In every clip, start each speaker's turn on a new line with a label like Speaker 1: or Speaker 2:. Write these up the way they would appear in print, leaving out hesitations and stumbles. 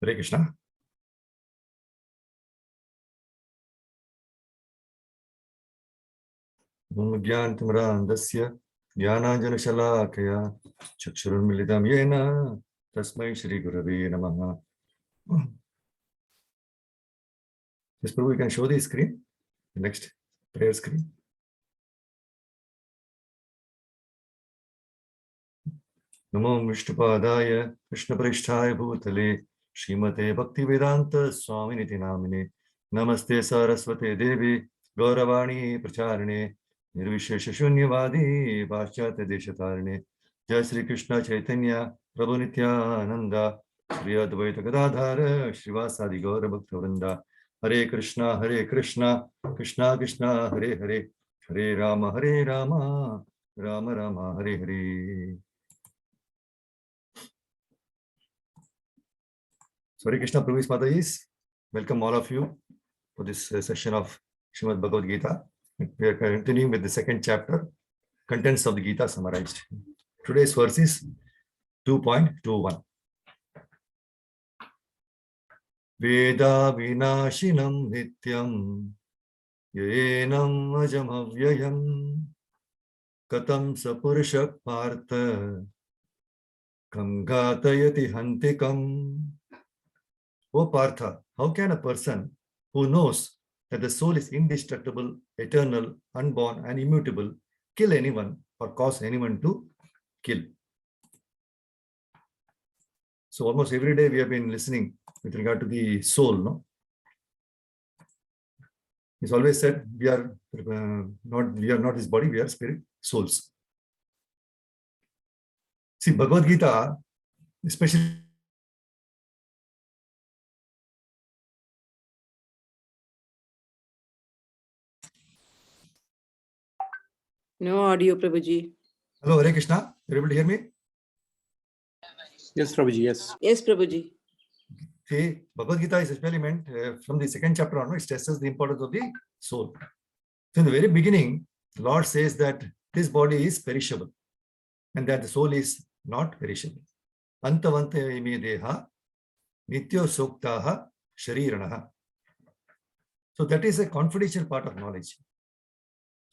Speaker 1: Hare Krishna. Jnantamrandasya Jnananjanashalakaya Chakshurunmilitam Yena Tasmai Shri Gurave Namaha. Yes, Prabhu, you can show the screen, the next prayer screen. Namo Vishnupadaya Krishnaprishthaya Bhutale Srimate Bhaktivedanta Swaminiti Namine Namaste Saraswate Devi Gauravani Pracharine Nirvishesha Shunyavadi Paschatya Deshatarine Jai Sri Krishna Chaitanya Prabhu Nityananda Shri Advaita Gadadhara Srivasadi Gaura Bhaktivinoda Hare Krishna Krishna Krishna Hare Hare Hare Rama Rama Rama Hare Hare. Hare Krishna, Prabhu Mataji, welcome all of you for this session of Srimad Bhagavad Gita. We are continuing with the second chapter, contents of the Gita summarized. Today's verse is 2.21. Veda vinashinam nityam yenam ajam avyayam katam sapurusha partha kam ghatayati hantikam. O Partha, how can a person who knows that the soul is indestructible, eternal, unborn, and immutable kill anyone or cause anyone to kill? So almost every day we have been listening with regard to the soul, no? It's always said we are not this body, we are spirit, souls. See, Bhagavad Gita, especially
Speaker 2: No audio, Prabhuji.
Speaker 1: Hello, Hare Krishna. You're able to hear me?
Speaker 3: Yes, Prabhuji, yes.
Speaker 2: Yes, Prabhuji.
Speaker 1: See, Bhagavad Gita is especially meant from the second chapter onwards, it stresses the importance of the soul. So in the very beginning, the Lord says that this body is perishable and that the soul is not perishable. Antavanta ime deha nityo suktaha shariranaha. So that is a confidential part of knowledge.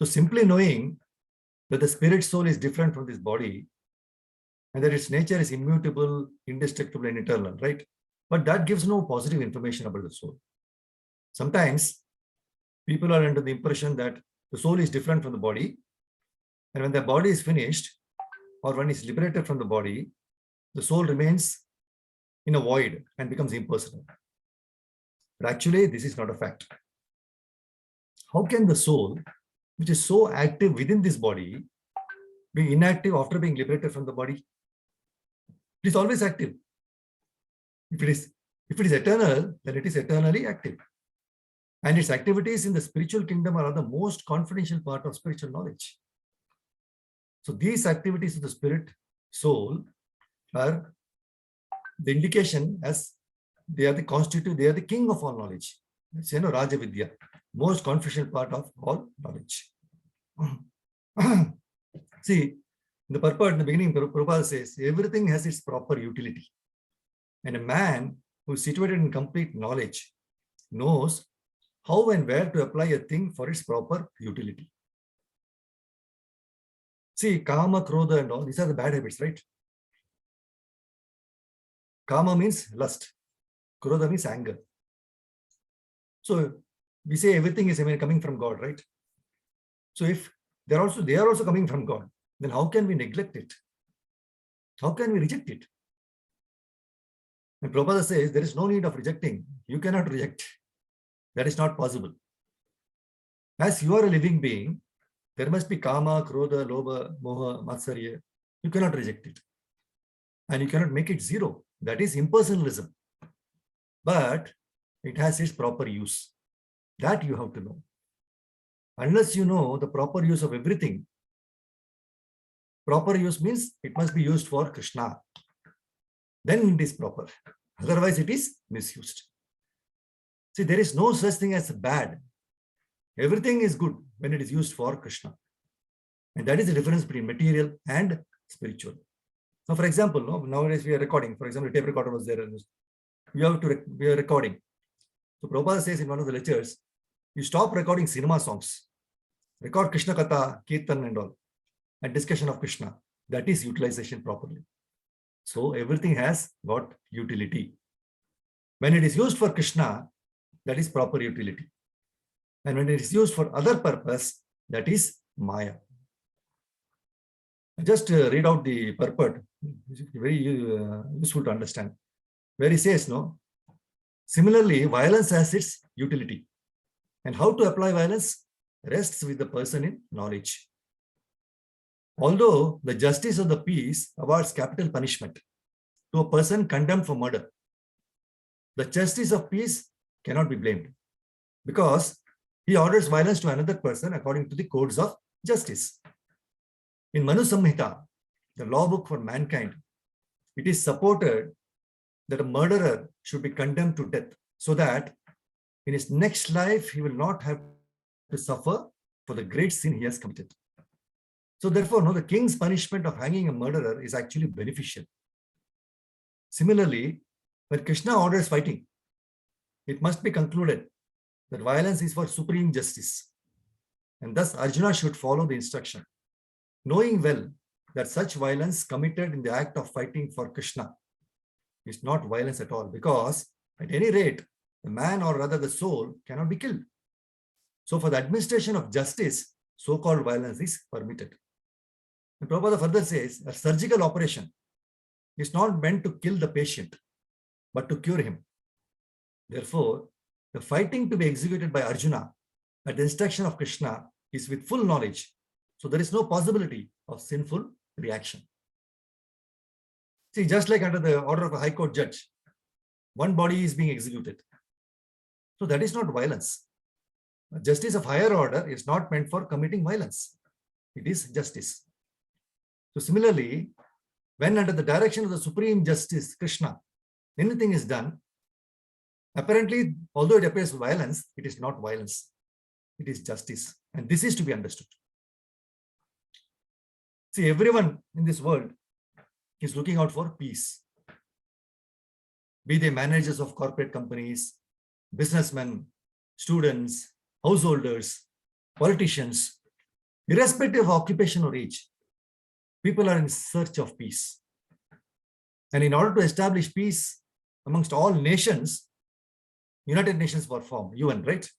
Speaker 1: So simply knowing that the spirit soul is different from this body and that its nature is immutable, indestructible, and eternal, right? But that gives no positive information about the soul. Sometimes people are under the impression that the soul is different from the body, and when the body is finished or when it's liberated from the body, the soul remains in a void and becomes impersonal. But actually, this is not a fact. How can the soul, which is so active within this body, be inactive after being liberated from the body? It is always active. If it is eternal, then it is eternally active. And its activities in the spiritual kingdom are the most confidential part of spiritual knowledge. So these activities of the spirit soul are the indication as they are the king of all knowledge. It's, Raja Vidya, most confidential part of all knowledge. See, in the purport, in the beginning, Prabhupada says, everything has its proper utility. And a man who is situated in complete knowledge knows how and where to apply a thing for its proper utility. See, Kama, Krodha and all, these are the bad habits, right? Kama means lust. Krodha means anger. So we say everything is coming from God, right? So if they are also coming from God, then how can we neglect it? How can we reject it? And Prabhupada says there is no need of rejecting. You cannot reject. That is not possible. As you are a living being, there must be Kama, Krodha, Lobha, Moha, Matsarya. You cannot reject it. And you cannot make it zero. That is impersonalism. But it has its proper use. That you have to know. Unless you know the proper use of everything, proper use means it must be used for Krishna. Then it is proper. Otherwise, it is misused. See, there is no such thing as bad. Everything is good when it is used for Krishna. And that is the difference between material and spiritual. Now, for example, nowadays we are recording. For example, a tape recorder was there. we are recording. So Prabhupada says in one of the lectures, you stop recording cinema songs, record Krishna Katha, Kirtan and all, and discussion of Krishna. That is utilization properly. So everything has got utility. When it is used for Krishna, that is proper utility. And when it is used for other purpose, that is Maya. Just read out the purport. It's very useful to understand. Where he says, no, similarly, violence has its utility. And how to apply violence rests with the person in knowledge. Although the justice of the peace awards capital punishment to a person condemned for murder, the justice of peace cannot be blamed because he orders violence to another person according to the codes of justice. In Manu Samhita, the law book for mankind, it is supported that a murderer should be condemned to death so that in his next life, he will not have to suffer for the great sin he has committed. So therefore, no, the king's punishment of hanging a murderer is actually beneficial. Similarly, when Krishna orders fighting, it must be concluded that violence is for supreme justice. And thus Arjuna should follow the instruction, knowing well that such violence committed in the act of fighting for Krishna is not violence at all, because at any rate, the man or rather the soul cannot be killed. So for the administration of justice, so-called violence is permitted. And Prabhupada further says, a surgical operation is not meant to kill the patient, but to cure him. Therefore, the fighting to be executed by Arjuna at the instruction of Krishna is with full knowledge. So there is no possibility of sinful reaction. See, just like under the order of a high court judge, one body is being executed. So that is not violence. Justice of higher order is not meant for committing violence. It is justice. So similarly, when under the direction of the Supreme Justice, Krishna, anything is done, apparently, although it appears violence, it is not violence. It is justice. And this is to be understood. See, everyone in this world is looking out for peace. Be they managers of corporate companies, businessmen, students, householders, politicians, irrespective of occupation or age, people are in search of peace. And in order to establish peace amongst all nations, United Nations were formed, UN, right?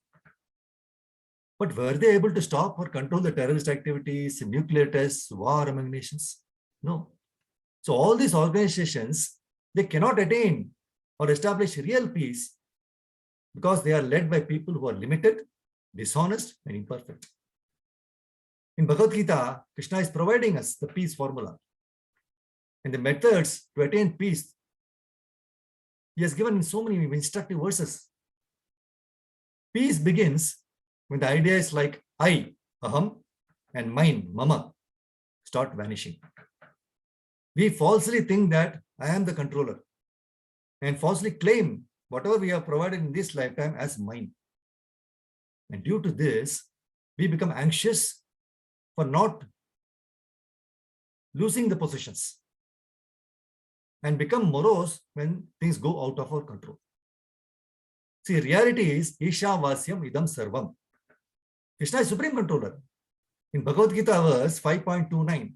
Speaker 1: But were they able to stop or control the terrorist activities, nuclear tests, war among nations? No. So all these organizations, they cannot attain or establish real peace because they are led by people who are limited, dishonest, and imperfect. In Bhagavad Gita, Krishna is providing us the peace formula. And the methods to attain peace, he has given in so many instructive verses. Peace begins when the ideas like I, aham, and mine, mama, start vanishing. We falsely think that I am the controller and falsely claim whatever we have provided in this lifetime as mine. And due to this, we become anxious for not losing the possessions and become morose when things go out of our control. See, reality is Isha Vasyam Idam Sarvam. Krishna is supreme controller. In Bhagavad Gita verse 5.29,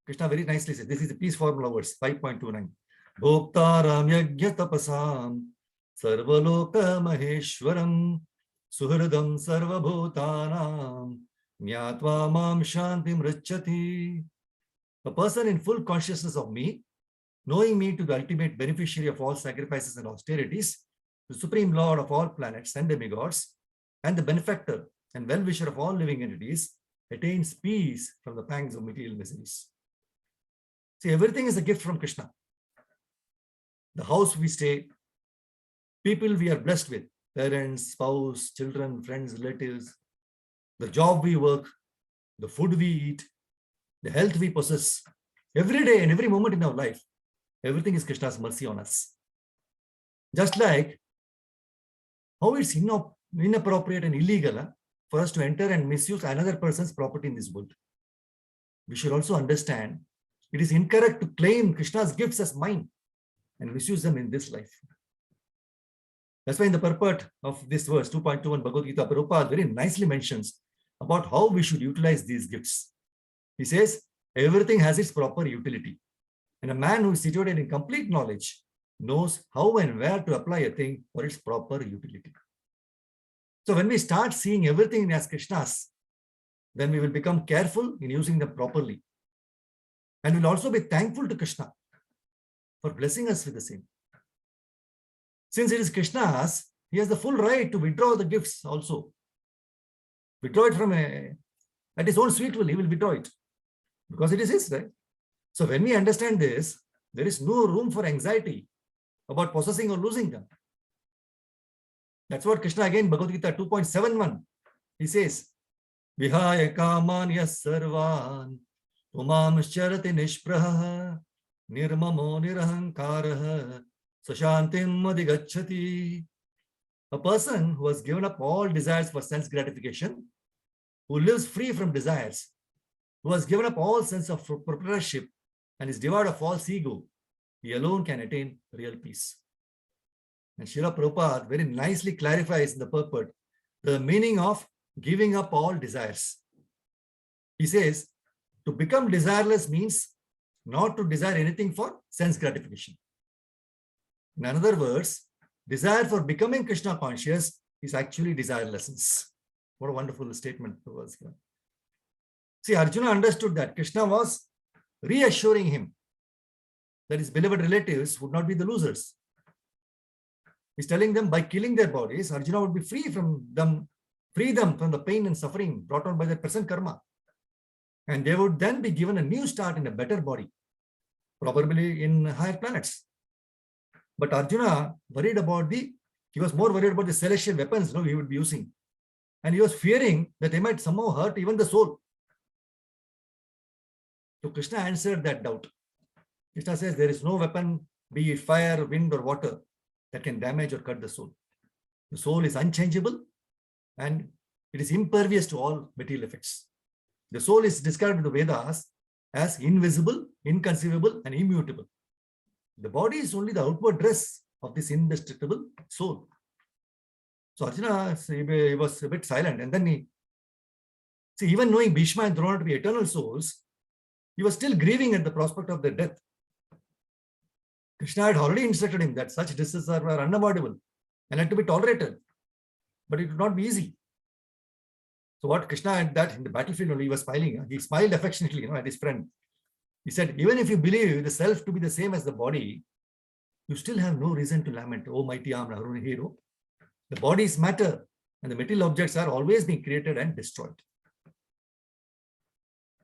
Speaker 1: Krishna very nicely says, this is the peace formula verse 5.29. Bhoktaram yajna tapasam sarvaloka maheshwaram suhridam sarvabhutanam nyatva mam shantim rachati. A person in full consciousness of me, knowing me to the ultimate beneficiary of all sacrifices and austerities, the supreme lord of all planets and demigods, and the benefactor and well-wisher of all living entities, attains peace from the pangs of material miseries. See, everything is a gift from Krishna. The house we stay, people we are blessed with, parents, spouse, children, friends, relatives, the job we work, the food we eat, the health we possess, every day and every moment in our life, everything is Krishna's mercy on us. Just like how it's inappropriate and illegal for us to enter and misuse another person's property in this world. We should also understand it is incorrect to claim Krishna's gifts as mine and misuse them in this life. That's why in the purport of this verse, 2.21 Bhagavad Gita, Prabhupada very nicely mentions about how we should utilize these gifts. He says, everything has its proper utility. And a man who is situated in complete knowledge knows how and where to apply a thing for its proper utility. So when we start seeing everything as Krishna's, then we will become careful in using them properly. And we'll also be thankful to Krishna for blessing us with the same. Since it is Krishna's, he has the full right to withdraw the gifts also. Withdraw it from at his own sweet will, he will withdraw it. Because it is his, right? So when we understand this, there is no room for anxiety about possessing or losing them. That's what Krishna again, Bhagavad Gita 2.71, he says, Vihaya kaman yas sarvan umam charati nishpraha nirmamo nirahankaraha sashantim adhigacchati. A person who has given up all desires for sense gratification, who lives free from desires, who has given up all sense of proprietorship and is devoid of false ego, he alone can attain real peace. And Srila Prabhupada very nicely clarifies in the purport the meaning of giving up all desires. He says, to become desireless means not to desire anything for sense gratification. In other words, desire for becoming Krishna conscious is actually desirelessness. What a wonderful statement it was here. See, Arjuna understood that Krishna was reassuring him that his beloved relatives would not be the losers. He's telling them by killing their bodies, Arjuna would be free them from the pain and suffering brought on by their present karma. And they would then be given a new start in a better body, probably in higher planets. But Arjuna he was more worried about the celestial weapons he would be using. And he was fearing that they might somehow hurt even the soul. So Krishna answered that doubt. Krishna says there is no weapon, be it fire, wind or water, that can damage or cut the soul. The soul is unchangeable and it is impervious to all material effects. The soul is described in the Vedas as invisible, inconceivable and immutable. The body is only the outward dress of this indestructible soul. So Arjuna, he was a bit silent, and then even knowing Bhishma and Drona to be eternal souls, he was still grieving at the prospect of their death. Krishna had already instructed him that such distresses were unavoidable and had to be tolerated, but it would not be easy. So what Krishna had that in the battlefield only, he was smiling. He smiled affectionately, at his friend. He said, even if you believe the self to be the same as the body, you still have no reason to lament, oh mighty armed Haruna hero. The body is matter and the material objects are always being created and destroyed.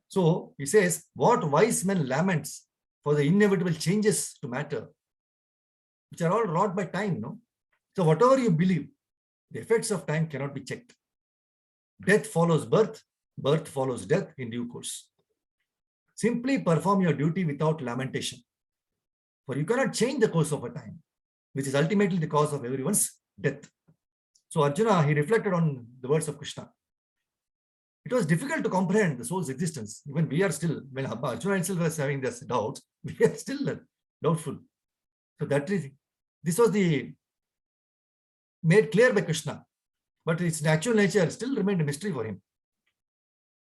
Speaker 1: So he says, what wise man laments for the inevitable changes to matter, which are all wrought by time, no? So whatever you believe, the effects of time cannot be checked. Death follows birth, birth follows death in due course. Simply perform your duty without lamentation. For you cannot change the course of a time, which is ultimately the cause of everyone's death. So Arjuna, he reflected on the words of Krishna. It was difficult to comprehend the soul's existence. Even we are still, when Arjuna himself was having this doubt, we are still doubtful. So this was made clear by Krishna, but its natural nature still remained a mystery for him.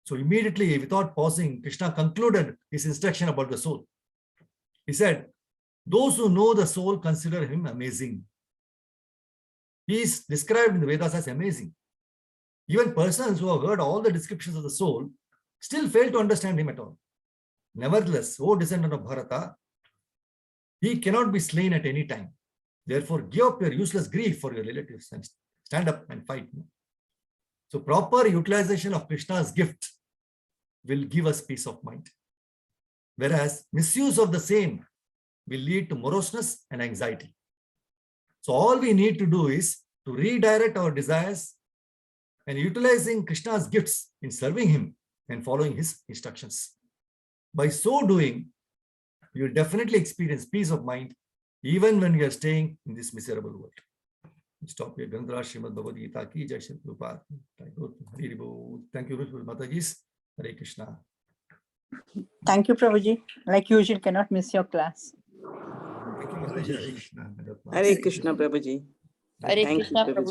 Speaker 1: So immediately, without pausing, Krishna concluded his instruction about the soul. He said, those who know the soul consider him amazing. He is described in the Vedas as amazing. Even persons who have heard all the descriptions of the soul still fail to understand him at all. Nevertheless, O descendant of Bharata, he cannot be slain at any time. Therefore, give up your useless grief for your relatives and stand up and fight. So proper utilization of Krishna's gift will give us peace of mind. Whereas misuse of the same will lead to moroseness and anxiety. So all we need to do is to redirect our desires and utilizing Krishna's gifts in serving him and following his instructions. By so doing, you will definitely experience peace of mind even when you are staying in this miserable world. Stop here. Gandhara Srimad Bhagavad Gita ki Jai Shri Prabhupada. Thank you, Mataji. Hare Krishna.
Speaker 4: Thank you, Prabhuji. Like usual, cannot miss your class.
Speaker 1: Hare Krishna.
Speaker 2: Hare Krishna, Prabhuji. Hare
Speaker 5: Thank you,
Speaker 2: Krishna,
Speaker 5: Prabhuji.